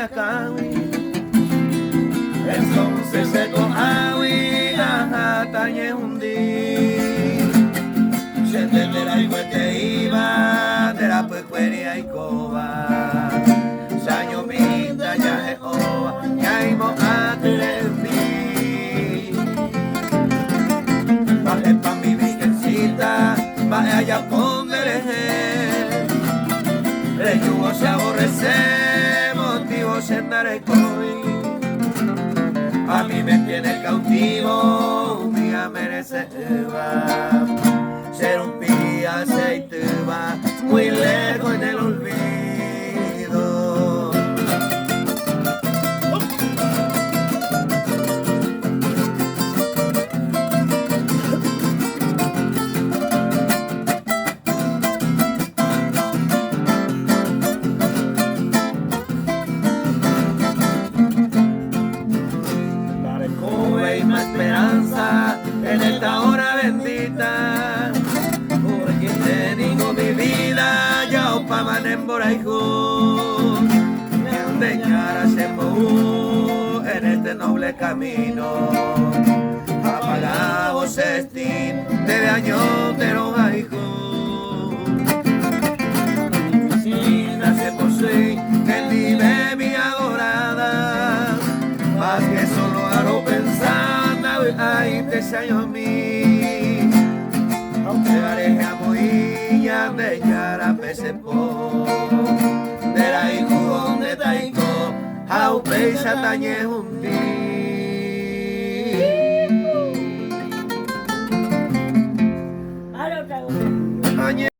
Cawi. Entonces se cojawi, ajá, tañe un día. Se te la iba, de la pecueria y coba. Saño minta, ya Jehová, ya imo a televi. Baje pa' mi virgencita, baje allá póngele. Reyugo se aborrece, motivo se andaré coy. A mí me tiene cautivo, un día merece ser un pía aceite va muy lejos en el olvido. Esperanza en esta hora bendita, porque te digo mi vida, ya opaman en Boraijú, de cara se en este noble camino, apagado cestín de años de los haijú. Si nace por sí, que vive mi adorada, más que solo hago pensar. Ay, te sayo a mí, aunque pareja muy de yara pese po, de la hijo de taiko, au peisa tañe un día.